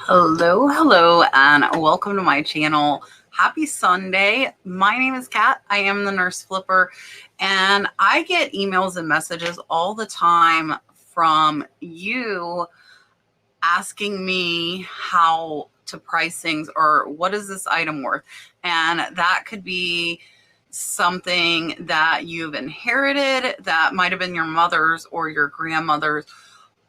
Hello, and welcome to my channel. Happy Sunday. My name is Kat. I am the Nurse Flipper, and I get emails and messages all the time from you asking me how to price things or what is this item worth. And that could be something that you've inherited that might have been your mother's or your grandmother's,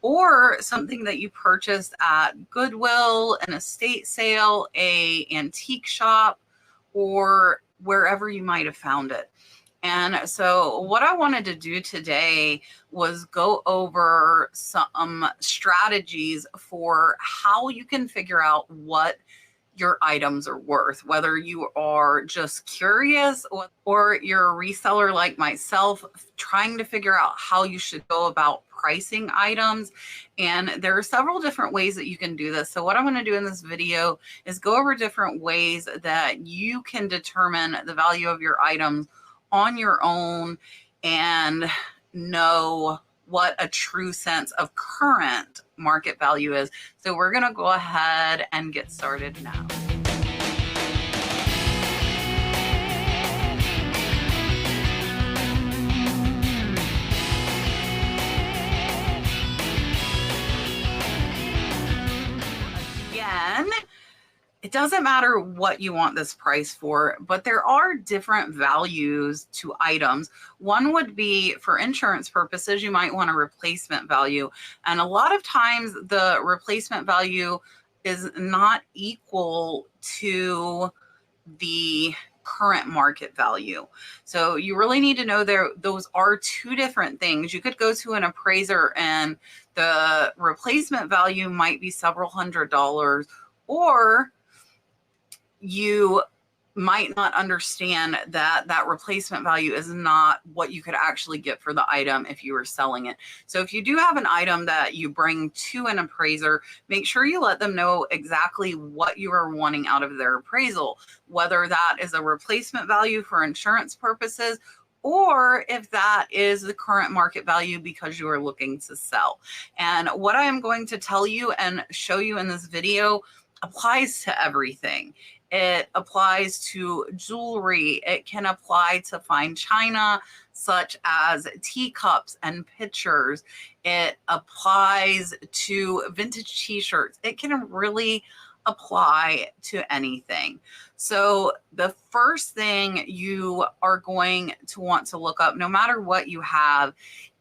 or something that you purchased at Goodwill, an estate sale, a antique shop, or wherever you might have found it. And so what I wanted to do today was go over some strategies for how you can figure out what your items are worth, whether you are just curious or you're a reseller like myself, trying to figure out how you should go about pricing items. And there are several different ways that you can do this. So what I'm going to do in this video is go over different ways that you can determine the value of your items on your own and know what a true sense of current market value is. So we're going to go ahead and get started now. Again, it doesn't matter what you want this price for, but there are different values to items. One would be for insurance purposes, you might want a replacement value. And a lot of times the replacement value is not equal to the current market value. So you really need to know those are two different things. You could go to an appraiser and the replacement value might be several $100s, or you might not understand that that replacement value is not what you could actually get for the item if you were selling it. So if you do have an item that you bring to an appraiser, make sure you let them know exactly what you are wanting out of their appraisal, whether that is a replacement value for insurance purposes, or if that is the current market value because you are looking to sell. And what I am going to tell you and show you in this video applies to everything. It applies to jewelry. It can apply to fine china, such as teacups and pitchers. It applies to vintage t-shirts. It can really apply to anything. So the first thing you are going to want to look up, no matter what you have,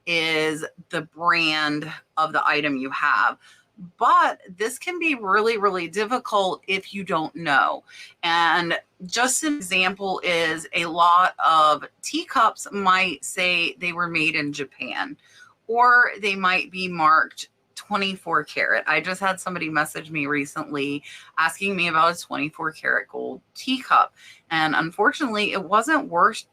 is the brand of the item you have. But this can be really, really difficult if you don't know. And just an example is a lot of teacups might say they were made in Japan, or they might be marked 24 karat. I just had somebody message me recently asking me about a 24 karat gold teacup. And unfortunately, it wasn't worth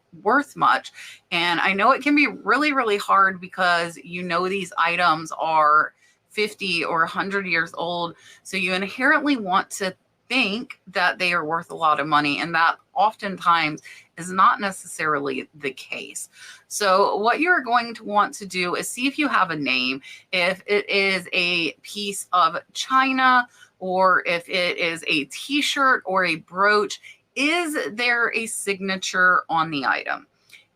much. And I know it can be really, really hard because you know these items are 50 or 100 years old. So you inherently want to think that they are worth a lot of money, and that oftentimes is not necessarily the case. So what you're going to want to do is see if you have a name, if it is a piece of china, or if it is a t-shirt or a brooch. Is there a signature on the item?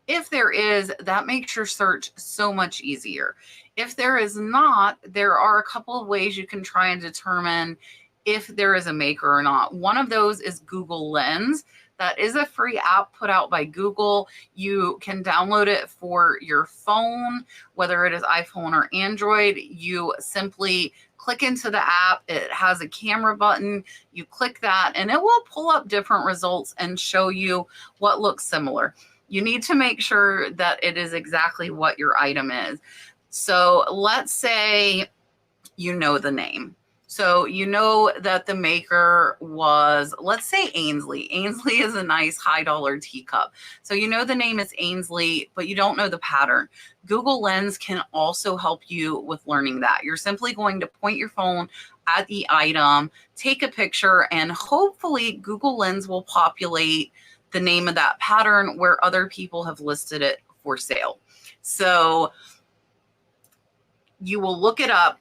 If there is, that makes your search so much easier. If there is not, there are a couple of ways you can try and determine if there is a maker or not. One of those is Google Lens. That is a free app put out by Google. You can download it for your phone, whether it is iPhone or Android. You simply click into the app. It has a camera button. You click that and it will pull up different results and show you what looks similar. You need to make sure that it is exactly what your item is. So let's say you know the name. So you know that the maker was, let's say, Ainsley. Ainsley is a nice high dollar teacup. So you know the name is Ainsley, but you don't know the pattern. Google Lens can also help you with learning that. You're simply going to point your phone at the item, take a picture, and hopefully Google Lens will populate the name of that pattern where other people have listed it for sale. So you will look it up.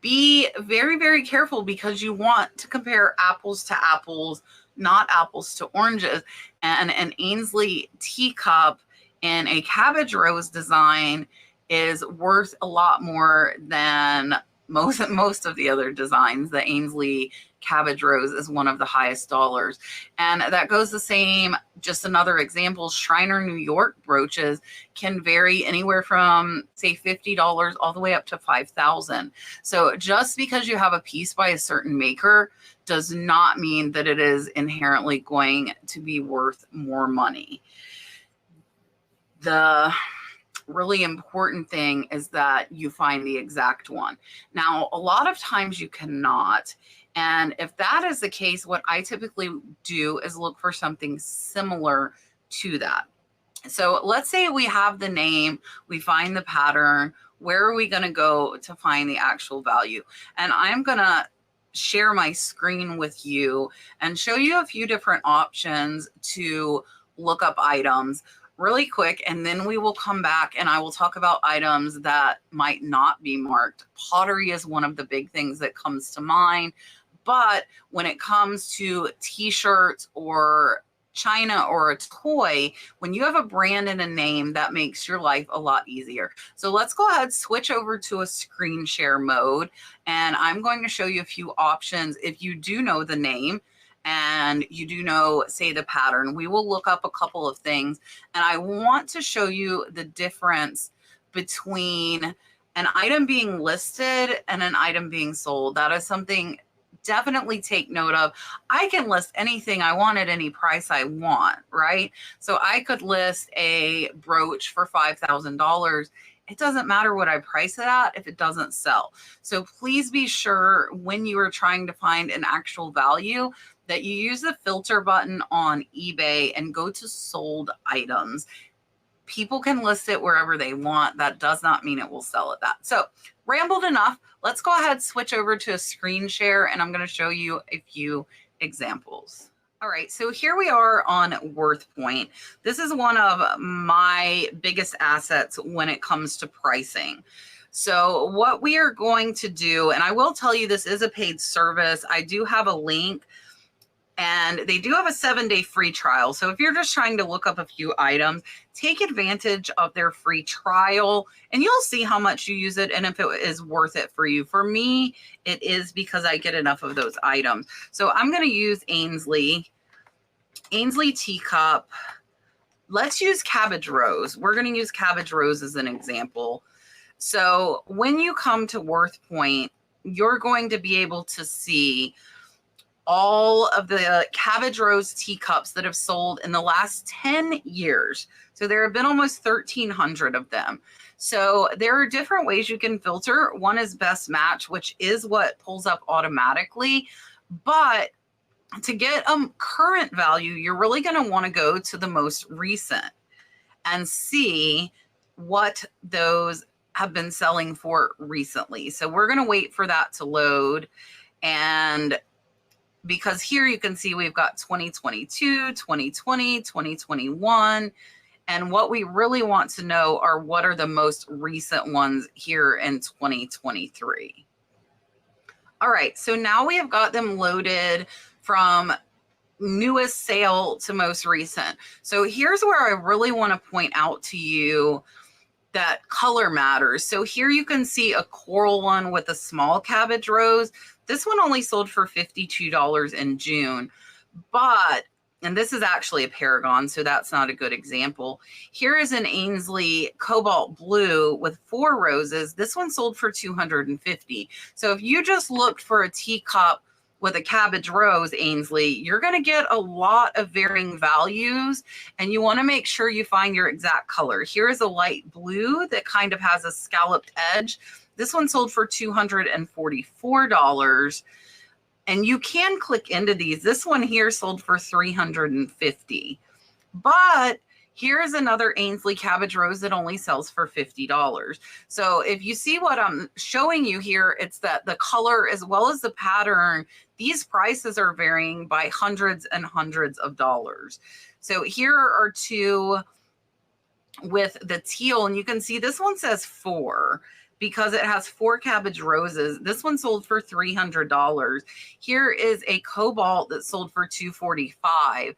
be very, very careful because you want to compare apples to apples, not apples to oranges. And an Ainsley teacup in a cabbage rose design is worth a lot more than most of the other designs. The Ainsley cabbage rose is one of the highest dollars. And that goes the same, just another example, Shriner New York brooches can vary anywhere from say $50 all the way up to $5,000. So just because you have a piece by a certain maker does not mean that it is inherently going to be worth more money. The really important thing is that you find the exact one. Now, a lot of times you cannot. And if that is the case, what I typically do is look for something similar to that. So let's say we have the name, we find the pattern. Where are we going to go to find the actual value? And I'm going to share my screen with you and show you a few different options to look up items really quick, and then we will come back and I will talk about items that might not be marked. Pottery is one of the big things that comes to mind, but when it comes to t-shirts or china or a toy, when you have a brand and a name, that makes your life a lot easier. So let's go ahead, switch over to a screen share mode, and I'm going to show you a few options. If you do know the name and you do know, say, the pattern, we will look up a couple of things. And I want to show you the difference between an item being listed and an item being sold. That is something definitely take note of. I can list anything I want at any price I want, right? So I could list a brooch for $5,000. It doesn't matter what I price it at if it doesn't sell. So please be sure when you are trying to find an actual value that you use the filter button on eBay and go to sold items. People can list it wherever they want. That does not mean it will sell at that. So rambled enough. Let's go ahead, switch over to a screen share, and I'm going to show you a few examples. All right, so here we are on WorthPoint. This is one of my biggest assets when it comes to pricing. So what we are going to do, and I will tell you this is a paid service. I do have a link, and they do have a 7-day free trial. So if you're just trying to look up a few items, take advantage of their free trial and you'll see how much you use it and if it is worth it for you. For me, it is because I get enough of those items. So I'm going to use Ainsley teacup. Let's use cabbage rose. We're going to use cabbage rose as an example. So when you come to WorthPoint, you're going to be able to see all of the cabbage rose teacups that have sold in the last 10 years. So there have been almost 1,300 of them. So there are different ways you can filter. One is best match, which is what pulls up automatically. But to get a current value, you're really going to want to go to the most recent and see what those have been selling for recently. So we're going to wait for that to load. And because here you can see we've got 2022, 2020, 2021. And what we really want to know are what are the most recent ones here in 2023. All right, so now we have got them loaded from newest sale to most recent. So here's where I really want to point out to you that color matters. So here you can see a coral one with a small cabbage rose. This one only sold for $52 in June, and this is actually a Paragon, so that's not a good example. Here is an Ainsley cobalt blue with 4 roses. This one sold for $250. So if you just looked for a teacup with a cabbage rose Ainsley, you're going to get a lot of varying values, and you want to make sure you find your exact color. Here is a light blue that kind of has a scalloped edge. This one sold for $244. And you can click into these. This one here sold for $350. But here's another Ainsley cabbage rose that only sells for $50. So if you see what I'm showing you here, it's that the color as well as the pattern, these prices are varying by hundreds and hundreds of dollars. So here are 2 with the teal, and you can see this one says 4. because it has 4 cabbage roses. This one sold for $300. Here is a cobalt that sold for $245.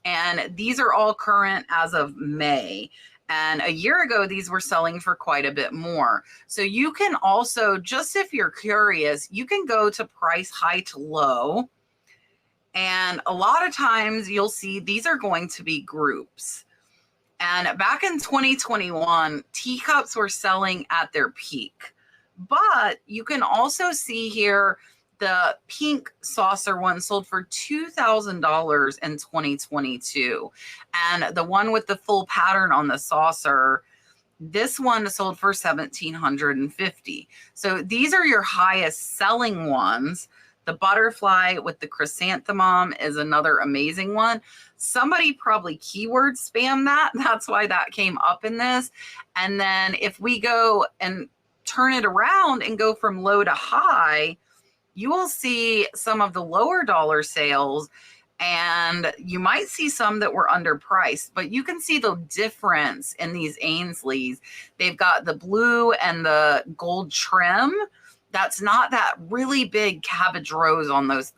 And these are all current as of May. And a year ago, these were selling for quite a bit more. So you can also, just if you're curious, you can go to price high to low. And a lot of times you'll see these are going to be groups. And back in 2021, teacups were selling at their peak. But you can also see here the pink saucer one sold for $2,000 in 2022. And the one with the full pattern on the saucer, this one sold for $1,750. So these are your highest selling ones. The butterfly with the chrysanthemum is another amazing one. Somebody probably keyword spammed that. That's why that came up in this. And then if we go and turn it around and go from low to high, you will see some of the lower dollar sales, and you might see some that were underpriced, but you can see the difference in these Ainsleys. They've got the blue and the gold trim. That's not that really big cabbage rose on those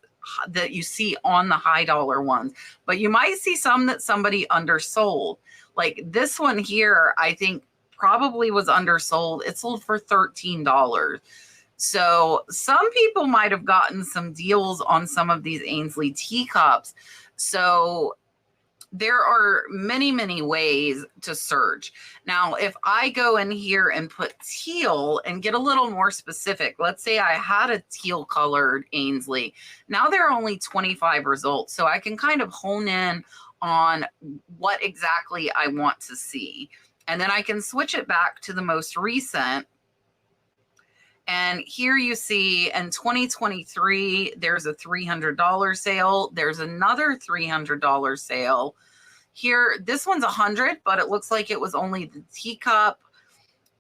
that you see on the high dollar ones, but you might see some that somebody undersold. Like this one here, I think probably was undersold. It sold for $13. So some people might have gotten some deals on some of these Ainslie teacups. So there are many, many ways to search. Now, if I go in here and put teal and get a little more specific, let's say I had a teal colored Ainslie. Now there are only 25 results. So I can kind of hone in on what exactly I want to see. And then I can switch it back to the most recent. And here you see in 2023, there's a $300 sale. There's another $300 sale. Here, this one's $100, but it looks like it was only the teacup.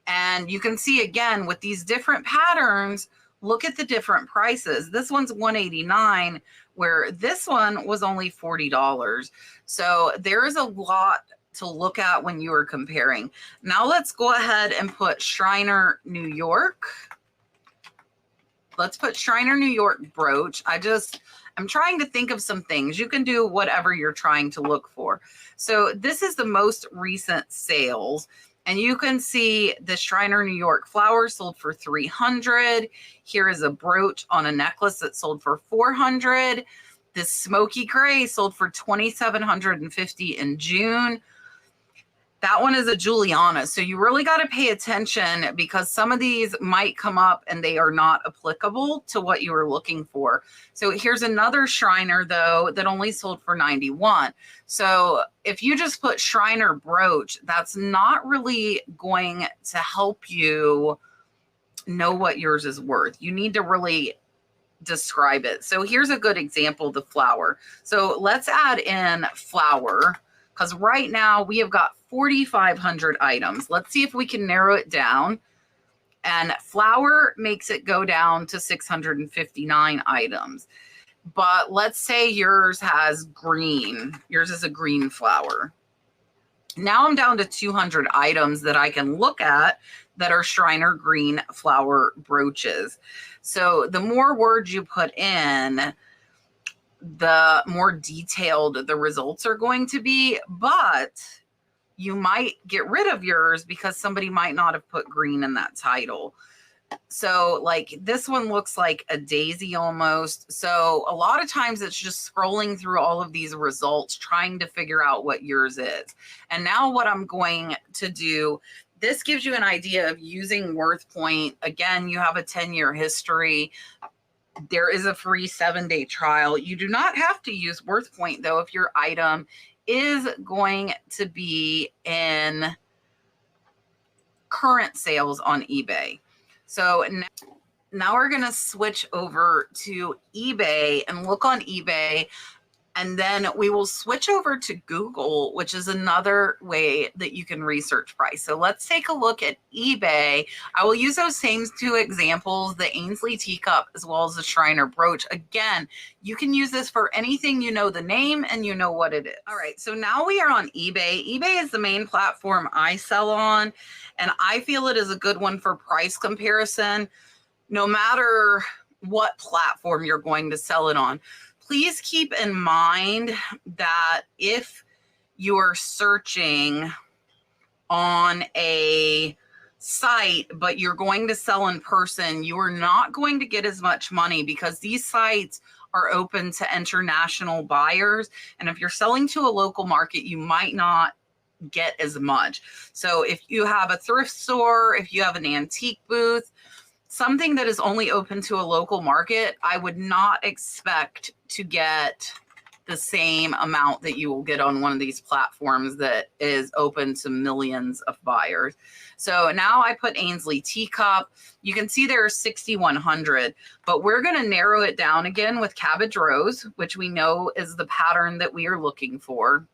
And you can see again with these different patterns, look at the different prices. This one's $189, where this one was only $40. So there is a lot to look at when you are comparing. Now let's go ahead and put Shriner, New York. Let's put Shriner, New York brooch. I'm trying to think of some things. You can do whatever you're trying to look for. So this is the most recent sales. And you can see the Shriner, New York flower sold for $300. Here is a brooch on a necklace that sold for $400. This smoky gray sold for $2,750 in June. That one is a Juliana. So you really got to pay attention because some of these might come up and they are not applicable to what you are looking for. So here's another Shriner though that only sold for $91. So if you just put Shriner brooch, that's not really going to help you know what yours is worth. You need to really describe it. So here's a good example, the flower. So let's add in flower, because right now we have got 4,500 items. Let's see if we can narrow it down. And flower makes it go down to 659 items. But let's say yours has green. Yours is a green flower. Now I'm down to 200 items that I can look at that are Shriner green flower brooches. So the more words you put in, the more detailed the results are going to be, but you might get rid of yours because somebody might not have put green in that title. So like this one looks like a daisy almost. So a lot of times it's just scrolling through all of these results, trying to figure out what yours is. And now what I'm going to do, this gives you an idea of using WorthPoint. Again, you have a 10-year history. There is a free 7-day trial. You do not have to use WorthPoint though if your item is going to be in current sales on eBay. So now we're going to switch over to eBay and look on eBay. And then we will switch over to Google, which is another way that you can research price. So let's take a look at eBay. I will use those same two examples, the Ainsley teacup as well as the Shriner brooch. Again, you can use this for anything you know the name and you know what it is. All right, so now we are on eBay. eBay is the main platform I sell on, and I feel it is a good one for price comparison, no matter what platform you're going to sell it on. Please keep in mind that if you are searching on a site, but you're going to sell in person, you are not going to get as much money because these sites are open to international buyers. And if you're selling to a local market, you might not get as much. So if you have a thrift store, if you have an antique booth, something that is only open to a local market, I would not expect to get the same amount that you will get on one of these platforms that is open to millions of buyers. So now I put Ainsley teacup. You can see there are 6,100, but we're going to narrow it down again with cabbage rose, which we know is the pattern that we are looking for.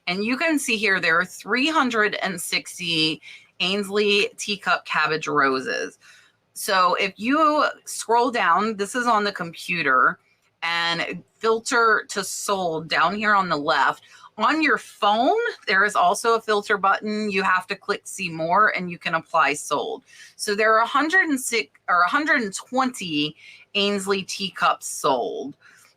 And you can see here there are 360 Ainsley teacup cabbage roses. So if you scroll down, this is on the computer, and filter to sold down here on the left. On your phone, there is also a filter button. You have to click see more and you can apply sold. So there are 106 or 120 Ainsley teacups sold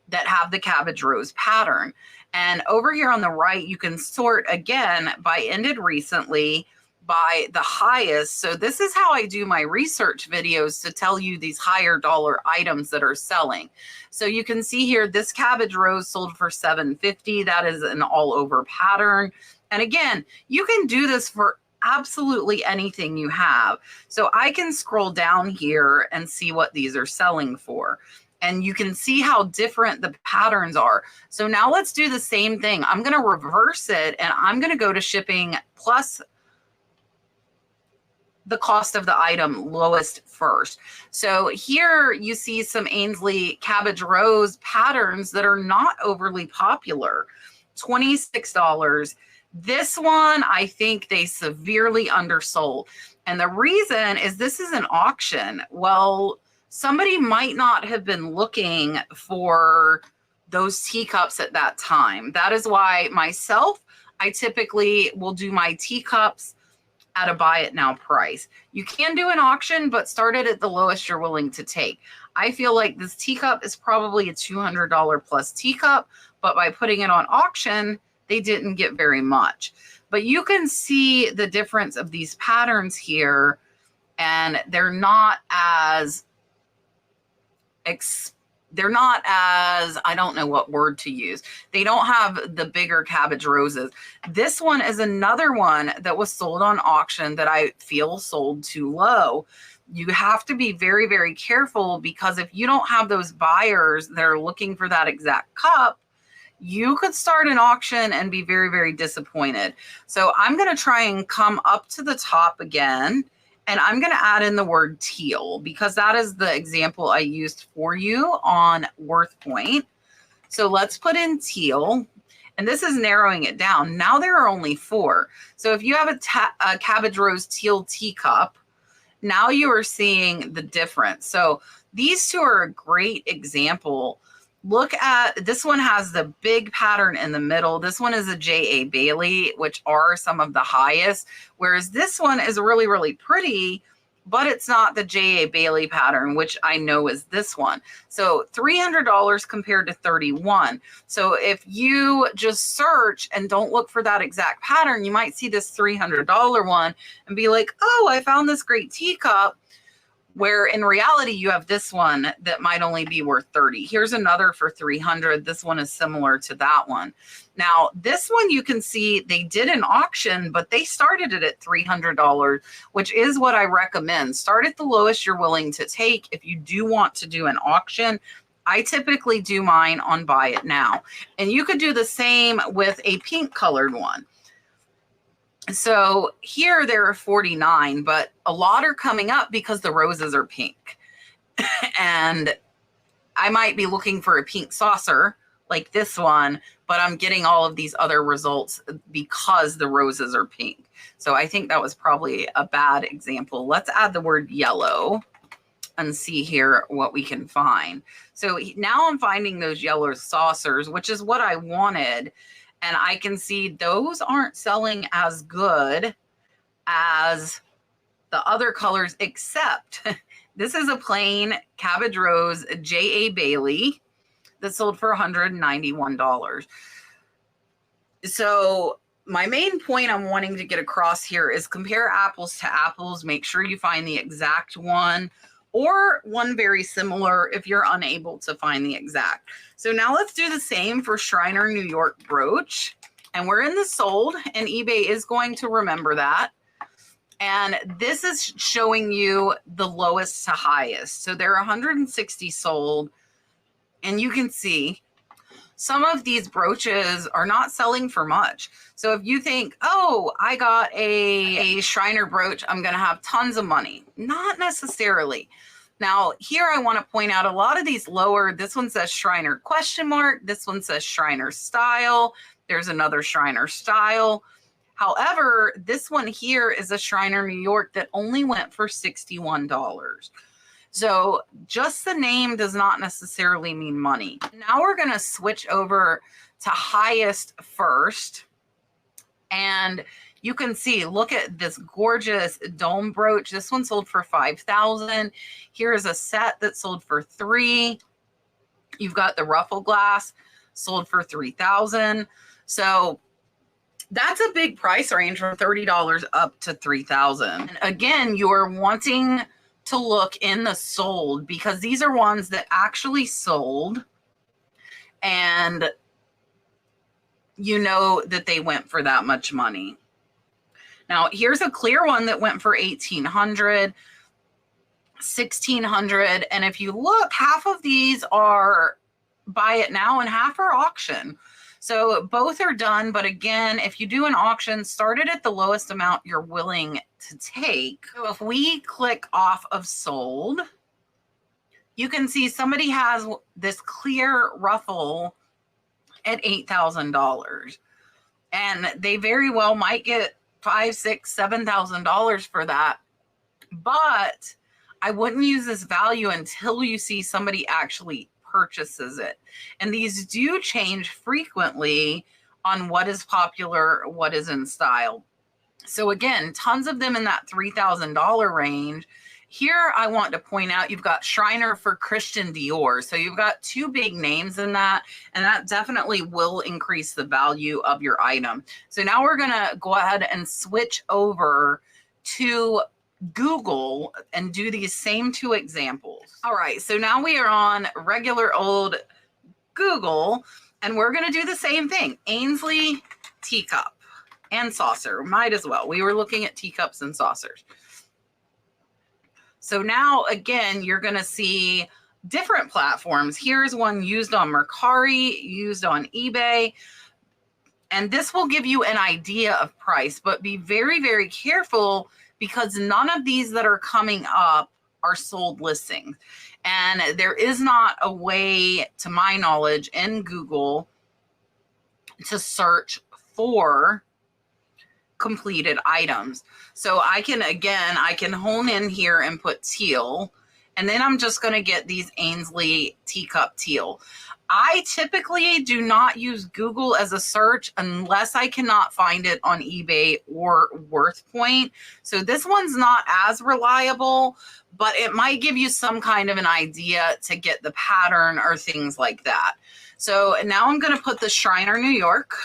that have the cabbage rose pattern. And over here on the right, you can sort again by ended recently, by the highest. So this is how I do my research videos to tell you these higher dollar items that are selling. So you can see here, this cabbage rose sold for $750. That is an all over pattern. And again, you can do this for absolutely anything you have. So I can scroll down here and see what these are selling for. And you can see how different the patterns are. So now let's do the same thing. I'm going to reverse it and I'm going to go to shipping plus the cost of the item lowest first. So here you see some Ainsley cabbage rose patterns that are not overly popular. $26. This one, I think they severely undersold. And the reason is this is an auction. Well, somebody might not have been looking for those teacups at that time. That is why myself, I typically will do my teacups at a buy it now price. You can do an auction, but start it at the lowest you're willing to take. I feel like this teacup is probably a $200 plus teacup, but by putting it on auction, they didn't get very much. But you can see the difference of these patterns here, and they're not as I don't know what word to use. They don't have the bigger cabbage roses. This one is another one that was sold on auction that I feel sold too low. You have to be very, very careful, because if you don't have those buyers that are looking for that exact cup, you could start an auction and be very, very disappointed. So I'm going to try and come up to the top again. And I'm going to add in the word teal, because that is the example I used for you on WorthPoint. So let's put in teal, and this is narrowing it down. Now there are only 4. So if you have a cabbage rose teal teacup, now you are seeing the difference. So these two are a great example. Look at this one, has the big pattern in the middle. This one is a J.A. Bailey, which are some of the highest, whereas this one is really, really pretty, but it's not the J.A. Bailey pattern, which I know is this one. So $300 compared to $31. So if you just search and don't look for that exact pattern, you might see this $300 one and be like, oh, I found this great teacup, where in reality you have this one that might only be worth 30. Here's another for 300. This one is similar to that one. Now, this one you can see they did an auction, but they started it at $300, which is what I recommend. Start at the lowest you're willing to take if you do want to do an auction. I typically do mine on buy it now. And you could do the same with a pink colored one. So here there are 49, but a lot are coming up because the roses are pink. And I might be looking for a pink saucer like this one, but I'm getting all of these other results because the roses are pink. So I think that was probably a bad example. Let's add the word yellow and see here what we can find. So now I'm finding those yellow saucers, which is what I wanted. And I can see those aren't selling as good as the other colors, except this is a plain Cabbage Rose J.A. Bailey that sold for $191. So my main point I'm wanting to get across here is compare apples to apples. Make sure you find the exact one or one very similar if you're unable to find the exact. So now let's do the same for Shriner New York brooch. And we're in the sold, and eBay is going to remember that. And this is showing you the lowest to highest. So there are 160 sold, and you can see some of these brooches are not selling for much. So if you think, oh, I got a Shriner brooch, I'm going to have tons of money. Not necessarily. Now, here I want to point out a lot of these lower, this one says Shriner ? This one says Shriner style. There's another Shriner style. However, this one here is a Shriner New York that only went for $61. So just the name does not necessarily mean money. Now we're going to switch over to highest first. And you can see, look at this gorgeous dome brooch. This one sold for $5,000. Here's a set that sold for $3,000. You've got the ruffle glass sold for $3,000. So that's a big price range from $30 up to $3,000. And again, you're wanting to look in the sold because these are ones that actually sold and you know that they went for that much money. Now here's a clear one that went for $1,800, $1,600, and if you look, half of these are buy it now and half are auction. So both are done, but again, if you do an auction, start it at the lowest amount you're willing to take. So if we click off of sold, you can see somebody has this clear ruffle at $8,000. And they very well might get $5,000, $6,000, $7,000 for that. But I wouldn't use this value until you see somebody actually purchases it. And these do change frequently on what is popular, what is in style. So again, tons of them in that $3,000 range. Here I want to point out you've got Shriner for Christian Dior. So you've got two big names in that, and that definitely will increase the value of your item. So now we're going to go ahead and switch over to Google and do these same two examples. All right, so now we are on regular old Google, and we're going to do the same thing. Ainsley teacup and saucer, might as well. We were looking at teacups and saucers. So now, again, you're going to see different platforms. Here's one used on Mercari, used on eBay. And this will give you an idea of price, but be very, very careful because none of these that are coming up are sold listings. And there is not a way, to my knowledge, in Google to search for completed items. So I can hone in here and put teal, and then I'm just going to get these Ainsley teacup teal. I typically do not use Google as a search unless I cannot find it on eBay or WorthPoint. So this one's not as reliable, but it might give you some kind of an idea to get the pattern or things like that. So now I'm going to put the Shriner New York.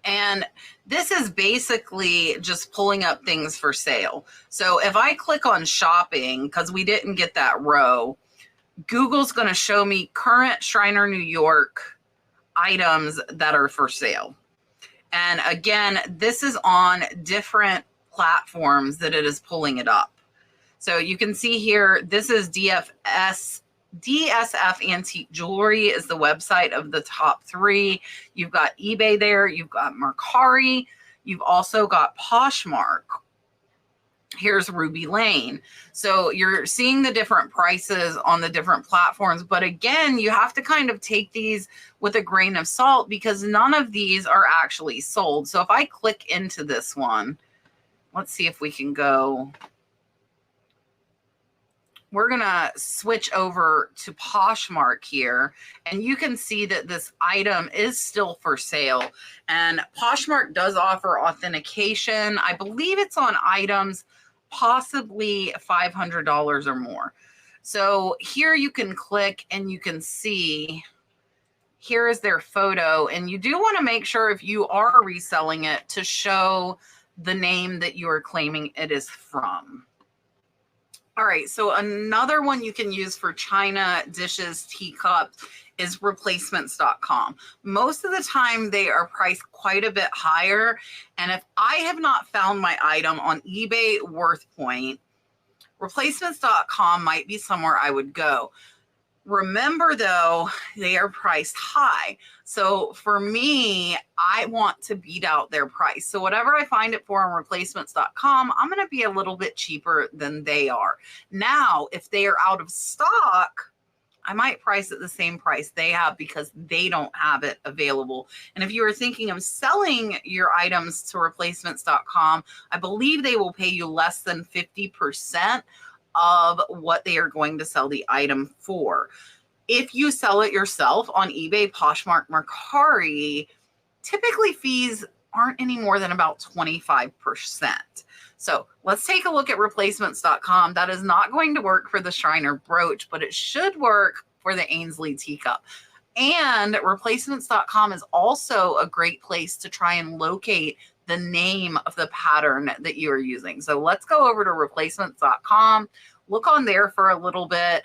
And this is basically just pulling up things for sale. So if I click on shopping, because we didn't get that row, Google's going to show me current Shriner New York items that are for sale. And again, this is on different platforms that it is pulling it up. So you can see here, this is DSF Antique Jewelry is the website of the top 3. You've got eBay there. You've got Mercari. You've also got Poshmark. Here's Ruby Lane. So you're seeing the different prices on the different platforms. But again, you have to kind of take these with a grain of salt because none of these are actually sold. So if I click into this one, let's see if we can go. We're going to switch over to Poshmark here, and you can see that this item is still for sale. And Poshmark does offer authentication. I believe it's on items possibly $500 or more. So here you can click and you can see here is their photo. And you do want to make sure if you are reselling it to show the name that you are claiming it is from. All right, so another one you can use for china, dishes, teacups is replacements.com. Most of the time they are priced quite a bit higher. And if I have not found my item on eBay WorthPoint, replacements.com might be somewhere I would go. Remember though, they are priced high. So for me, I want to beat out their price. So whatever I find it for on replacements.com, I'm going to be a little bit cheaper than they are. Now, if they are out of stock, I might price it the same price they have because they don't have it available. And if you are thinking of selling your items to replacements.com, I believe they will pay you less than 50% of what they are going to sell the item for. If you sell it yourself on eBay, Poshmark, Mercari, typically fees aren't any more than about 25%. So let's take a look at replacements.com. That is not going to work for the Shriner brooch, but it should work for the Ainsley teacup. And replacements.com is also a great place to try and locate the name of the pattern that you are using. So let's go over to replacements.com, look on there for a little bit.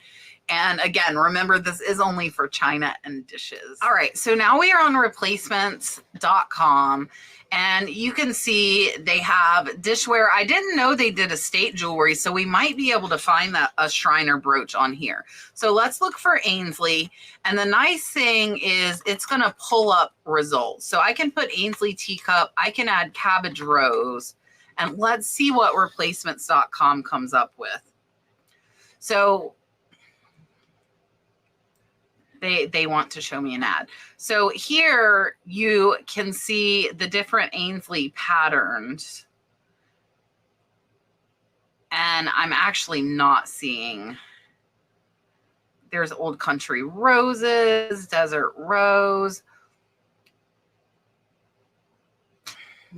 And again, remember, this is only for china and dishes. All right, so now we are on replacements.com. And you can see they have dishware. I didn't know they did estate jewelry, so we might be able to find a Shriner brooch on here. So let's look for Ainsley. And the nice thing is it's going to pull up results. So I can put Ainsley teacup. I can add cabbage rose. And let's see what replacements.com comes up with. So they want to show me an ad. So here you can see the different Ainsley patterns. And I'm actually not seeing. There's Old Country Roses, Desert Rose.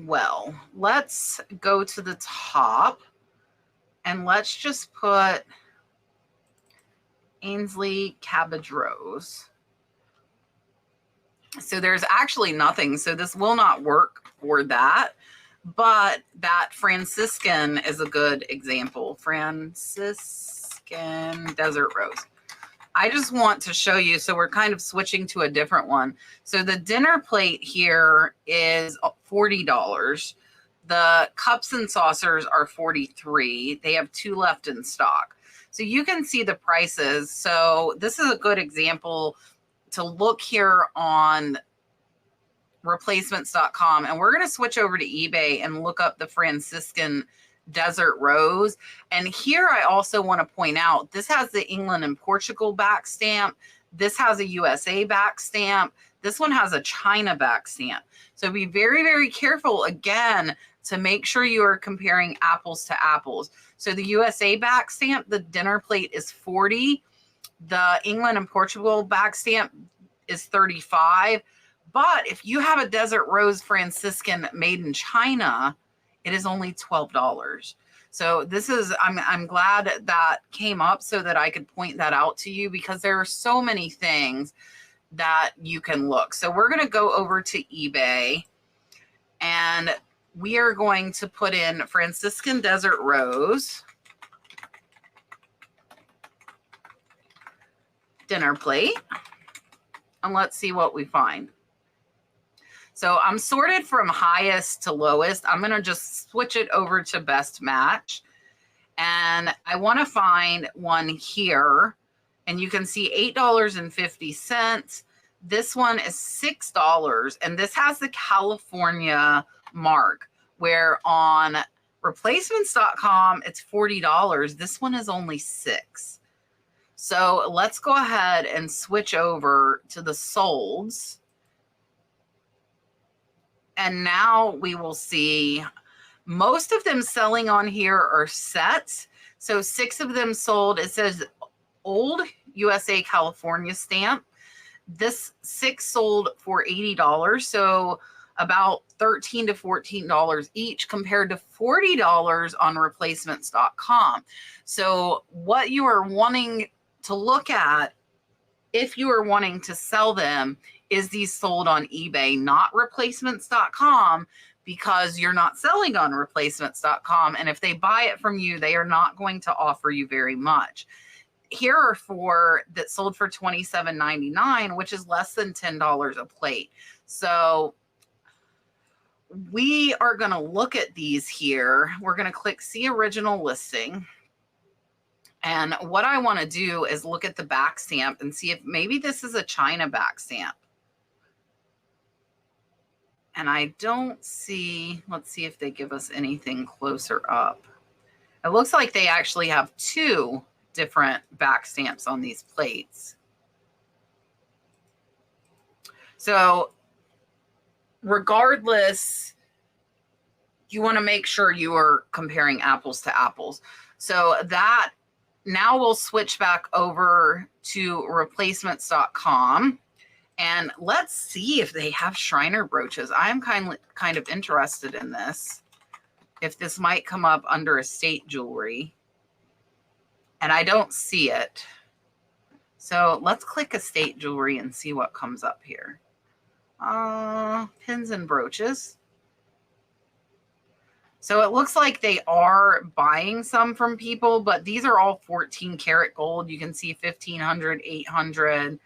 Well, let's go to the top and let's just put Ainsley Cabbage Rose. So there's actually nothing. So this will not work for that. But that Franciscan is a good example. Franciscan Desert Rose. I just want to show you. So we're kind of switching to a different one. So the dinner plate here is $40. The cups and saucers are $43. They have 2 left in stock. So you can see the prices. So this is a good example to look here on replacements.com. And we're going to switch over to eBay and look up the Franciscan Desert Rose. And here I also want to point out, this has the England and Portugal back stamp. This has a USA back stamp. This one has a China back stamp. So be very, very careful again to make sure you are comparing apples to apples. So the USA back stamp, the dinner plate is $40. The England and Portugal back stamp is $35. But if you have a Desert Rose Franciscan made in China, it is only $12. So this is, I'm glad that came up so that I could point that out to you because there are so many things that you can look. So we're going to go over to eBay and we are going to put in Franciscan Desert Rose dinner plate. And let's see what we find. So I'm sorted from highest to lowest. I'm going to just switch it over to best match. And I want to find one here. And you can see $8.50. This one is $6. And this has the California mark, where on Replacements.com, it's $40. This one is only $6. So let's go ahead and switch over to the solds. And now we will see most of them selling on here are sets. So 6 of them sold. It says old USA California stamp. This 6 sold for $80. So about $13 to $14 each compared to $40 on replacements.com. So what you are wanting to look at if you are wanting to sell them is these sold on eBay, not replacements.com, because you're not selling on replacements.com. And if they buy it from you, they are not going to offer you very much. Here are 4 that sold for $27.99, which is less than $10 a plate. So we are going to look at these here. We're going to click see original listing. And what I want to do is look at the back stamp and see if maybe this is a China back stamp. And I don't see, let's see if they give us anything closer up. It looks like they actually have 2 different back stamps on these plates. So regardless, you want to make sure you are comparing apples to apples. So that now we'll switch back over to replacements.com. And let's see if they have Shriner brooches. I'm kind of interested in this. If this might come up under estate jewelry. And I don't see it. So let's click estate jewelry and see what comes up here. Pins and brooches. So it looks like they are buying some from people, but these are all 14 karat gold. You can see 1,500, 800.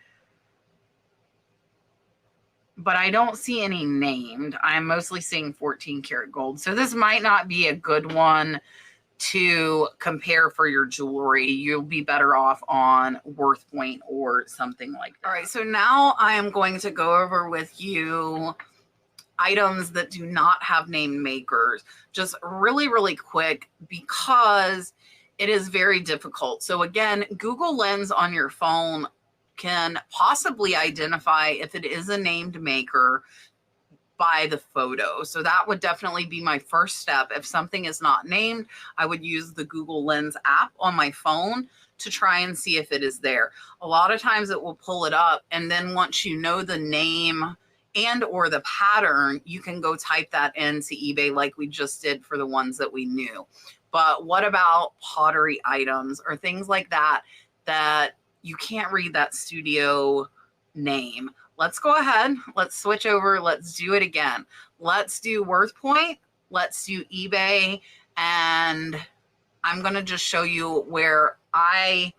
But I don't see any named. I'm mostly seeing 14 karat gold. So this might not be a good one to compare for your jewelry. You'll be better off on WorthPoint or something like that. All right, so now I am going to go over with you items that do not have named makers, just really, really quick, because it is very difficult. So again, Google Lens on your phone can possibly identify if it is a named maker by the photo. So that would definitely be my first step. If something is not named, I would use the Google Lens app on my phone to try and see if it is there. A lot of times it will pull it up, and then once you know the name and or the pattern, you can go type that into eBay like we just did for the ones that we knew. But what about pottery items or things like that, that you can't read that studio name? Let's go ahead. Let's switch over. Let's do it again. Let's do WorthPoint. Let's do eBay. And I'm going to just show you where I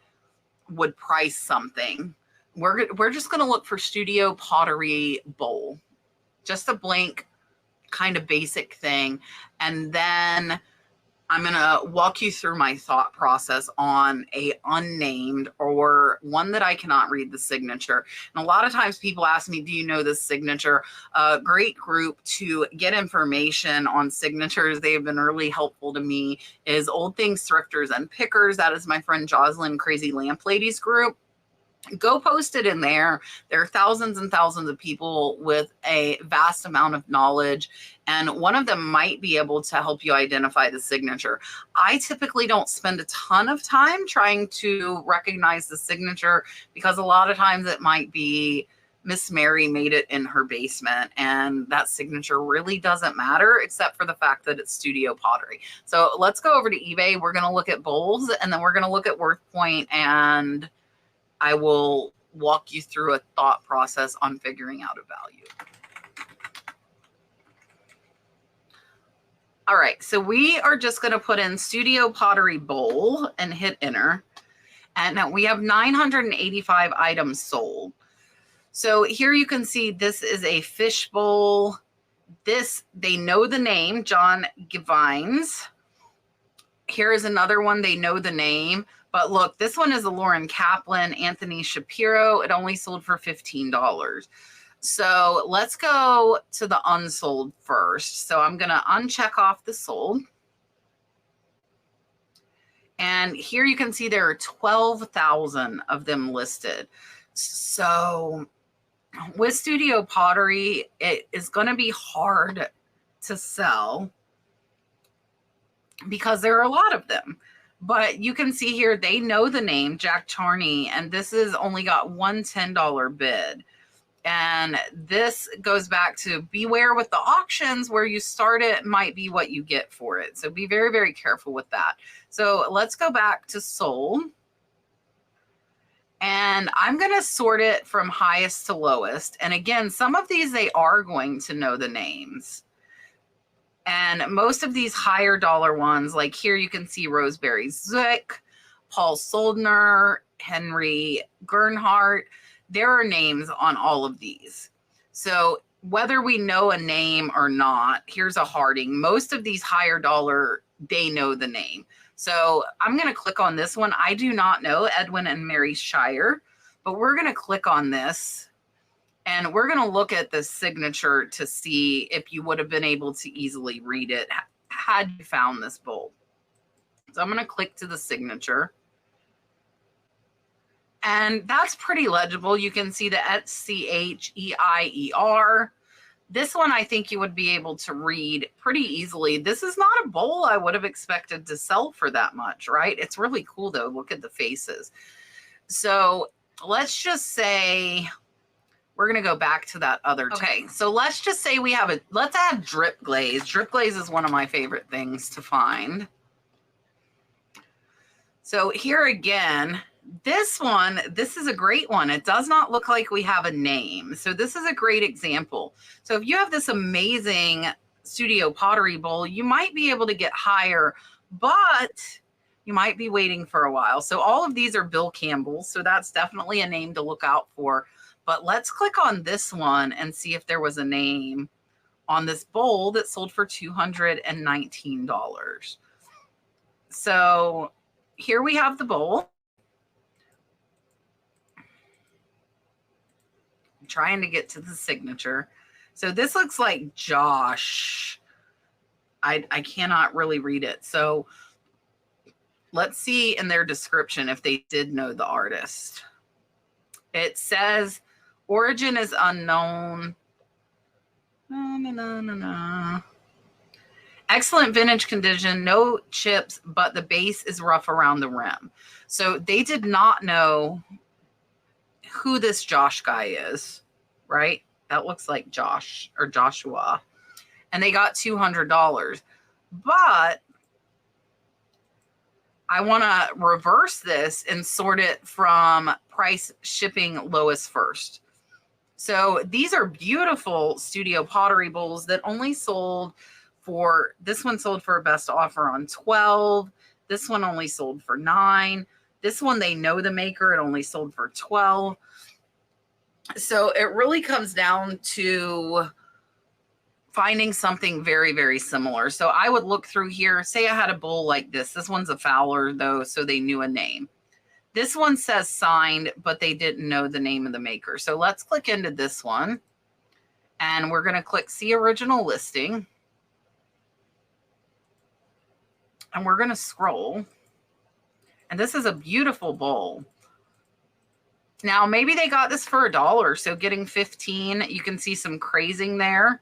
would price something. We're just going to look for Studio Pottery Bowl. Just a blank kind of basic thing. And then I'm going to walk you through my thought process on a unnamed or one that I cannot read the signature. And a lot of times people ask me, do you know this signature? A great group to get information on signatures. They have been really helpful to me is Old Things Thrifters and Pickers. That is my friend Jocelyn Crazy Lamp Ladies group. Go post it in there. There are thousands and thousands of people with a vast amount of knowledge, and one of them might be able to help you identify the signature. I typically don't spend a ton of time trying to recognize the signature because a lot of times it might be Miss Mary made it in her basement, and that signature really doesn't matter except for the fact that it's Studio Pottery. So let's go over to eBay. We're going to look at bowls, and then we're going to look at WorthPoint, and I will walk you through a thought process on figuring out a value. All right, so we are just going to put in Studio Pottery Bowl and hit enter. And now we have 985 items sold. So here you can see this is a fish bowl. This, they know the name, John Givines. Here is another one, they know the name. But look, this one is a Lauren Kaplan, Anthony Shapiro. It only sold for $15. So let's go to the unsold first. So I'm going to uncheck off the sold. And here you can see there are 12,000 of them listed. So with studio pottery, it is going to be hard to sell because there are a lot of them. But you can see here, they know the name Jack Charney, and this is only got one $10 bid. And this goes back to beware with the auctions, where you start it might be what you get for it. So be very, very careful with that. So let's go back to sold. And I'm going to sort it from highest to lowest. And again, some of these, they are going to know the names. And most of these higher dollar ones, like here you can see Roseberry Zick, Paul Soldner, Henry Gernhardt, there are names on all of these. So whether we know a name or not, here's a Harding. Most of these higher dollar, they know the name. So I'm going to click on this one. I do not know Edwin and Mary Shire, but we're going to click on this and we're going to look at the signature to see if you would have been able to easily read it had you found this bowl. So I'm going to click to the signature. And that's pretty legible. You can see the SCHEIER. This one, I think you would be able to read pretty easily. This is not a bowl I would have expected to sell for that much, right? It's really cool, though. Look at the faces. So let's just say we're going to go back to that other. Okay, so let's just say we have let's add drip glaze. Drip glaze is one of my favorite things to find. So here again, this one, this is a great one. It does not look like we have a name. So this is a great example. So if you have this amazing studio pottery bowl, you might be able to get higher, but you might be waiting for a while. So all of these are Bill Campbell. So that's definitely a name to look out for. But let's click on this one and see if there was a name on this bowl that sold for $219. So here we have the bowl. Trying to get to the signature. So this looks like Josh. I cannot really read it. So let's see in their description if they did know the artist. It says origin is unknown. Excellent vintage condition, no chips, but the base is rough around the rim. So they did not know who this Josh guy is, right? That looks like Josh or Joshua. And they got $200. But I want to reverse this and sort it from price, shipping, lowest first. So these are beautiful studio pottery bowls that only sold for, this one sold for a best offer on 12. This one only sold for 9. This one, they know the maker. It only sold for 12. So it really comes down to finding something very, very similar. So I would look through here. Say I had a bowl like this. This one's a Fowler, though, so they knew a name. This one says signed, but they didn't know the name of the maker. So let's click into this one. And we're going to click See Original Listing. And we're going to scroll. And this is a beautiful bowl. Now, maybe they got this for $1, so getting 15, you can see some crazing there.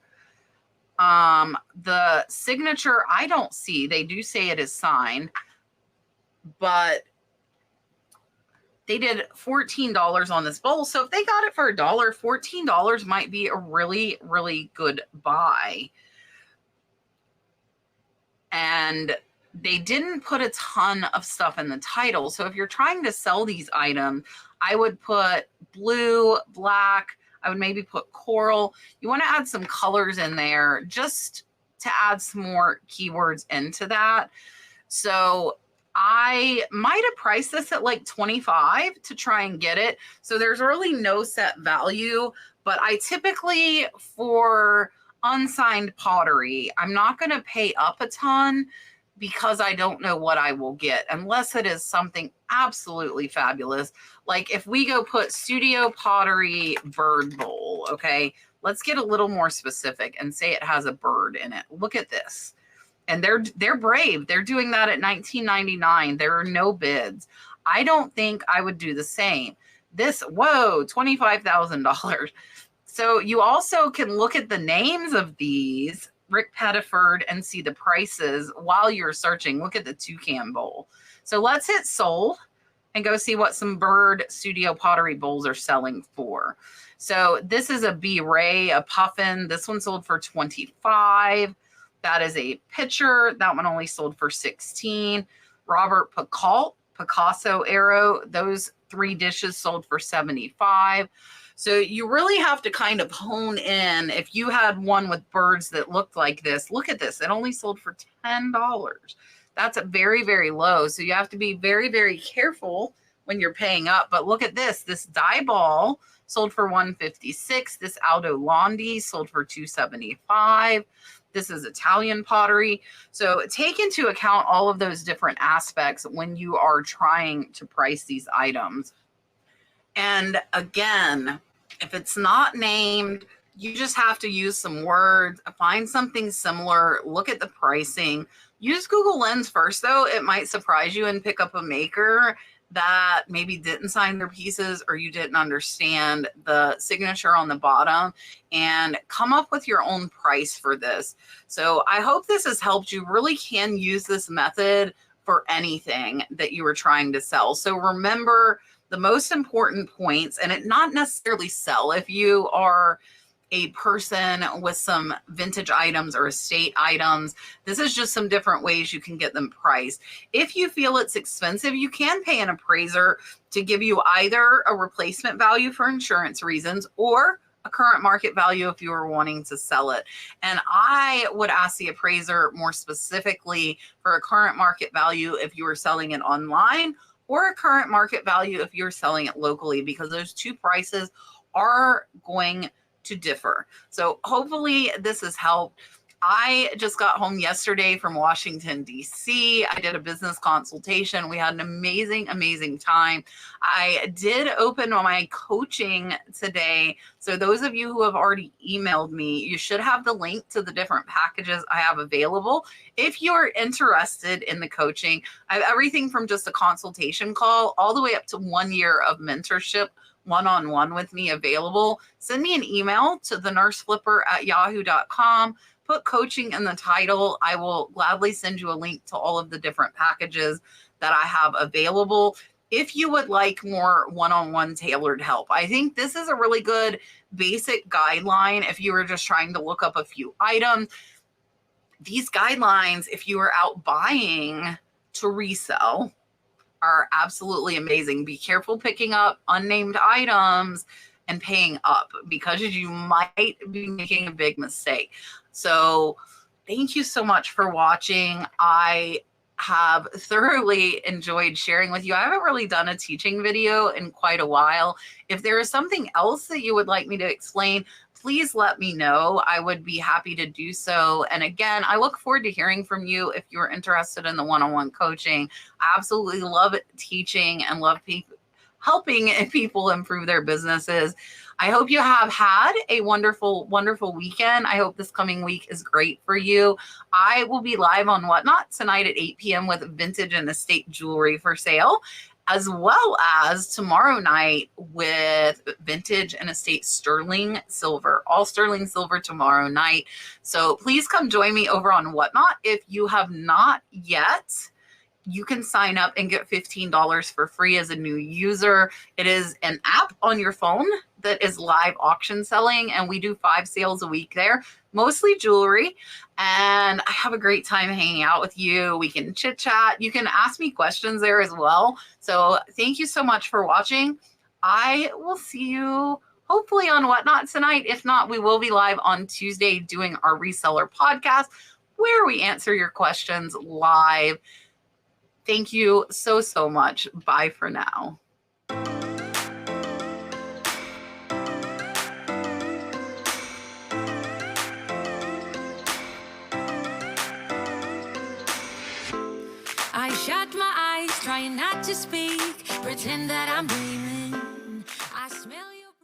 The signature, I don't see. They do say it is signed, but they did $14 on this bowl. So if they got it for $1, $14 might be a really, really good buy. And they didn't put a ton of stuff in the title. So if you're trying to sell these items, I would put blue, black. I would maybe put coral. You want to add some colors in there just to add some more keywords into that. So I might have priced this at like 25 to try and get it. So there's really no set value, but I typically, for unsigned pottery, I'm not going to pay up a ton because I don't know what I will get unless it is something absolutely fabulous. Like if we go put studio pottery bird bowl, okay, let's get a little more specific and say it has a bird in it. Look at this. And they're brave. They're doing that at $19.99. There are no bids. I don't think I would do the same. This, whoa, $25,000. So you also can look at the names of these, Rick Pettiford, and see the prices while you're searching. Look at the toucan bowl. So let's hit sold and go see what some Bird Studio pottery bowls are selling for. So this is a B. Ray, a puffin. This one sold for $25. That is a pitcher. That one only sold for $16. Robert Picasso arrow. Those 3 dishes sold for $75. So you really have to kind of hone in. If you had one with birds that looked like this, look at this. It only sold for $10. That's a very, very low. So you have to be very, very careful when you're paying up. But look at this. This die ball sold for $156. This Aldo Londi sold for $275. This is Italian pottery. So take into account all of those different aspects when you are trying to price these items. And again, if it's not named, you just have to use some words, find something similar, look at the pricing. Use Google Lens first, though. It might surprise you and pick up a maker that maybe didn't sign their pieces, or you didn't understand the signature on the bottom, and come up with your own price for this. So I hope this has helped you. Really can use this method for anything that you are trying to sell. So remember the most important points, and it not necessarily sell. If you are a person with some vintage items or estate items, this is just some different ways you can get them priced. If you feel it's expensive, you can pay an appraiser to give you either a replacement value for insurance reasons or a current market value if you are wanting to sell it. And I would ask the appraiser more specifically for a current market value if you are selling it online, or a current market value if you're selling it locally, because those two prices are going to differ. So hopefully this has helped. I just got home yesterday from Washington, D.C. I did a business consultation. We had an amazing, amazing time. I did open my coaching today. So those of you who have already emailed me, you should have the link to the different packages I have available. If you're interested in the coaching, I have everything from just a consultation call all the way up to 1 year of mentorship one-on-one with me available. Send me an email to thenurseflipper@yahoo.com. Put coaching in the title. I will gladly send you a link to all of the different packages that I have available if you would like more one-on-one tailored help. I think this is a really good basic guideline if you were just trying to look up a few items. These guidelines, if you are out buying to resell, are absolutely amazing. Be careful picking up unnamed items and paying up, because you might be making a big mistake. So thank you so much for watching. I have thoroughly enjoyed sharing with you. I haven't really done a teaching video in quite a while. If there is something else that you would like me to explain, please let me know. I would be happy to do so. And again, I look forward to hearing from you if you're interested in the one-on-one coaching. I absolutely love teaching and love helping people improve their businesses. I hope you have had a wonderful, wonderful weekend. I hope this coming week is great for you. I will be live on Whatnot tonight at 8 p.m. with vintage and estate jewelry for sale, as well as tomorrow night with vintage and estate sterling silver, all sterling silver tomorrow night. So please come join me over on Whatnot. If you have not yet, you can sign up and get $15 for free as a new user. It is an app on your phone that is live auction selling, and we do 5 sales a week there, mostly jewelry. And I have a great time hanging out with you. We can chit chat. You can ask me questions there as well. So thank you so much for watching. I will see you hopefully on Whatnot tonight. If not, we will be live on Tuesday doing our reseller podcast where we answer your questions live. Thank you so, so much. Bye for now. I shut my eyes, trying not to speak, pretend that I'm dreaming. I smell you.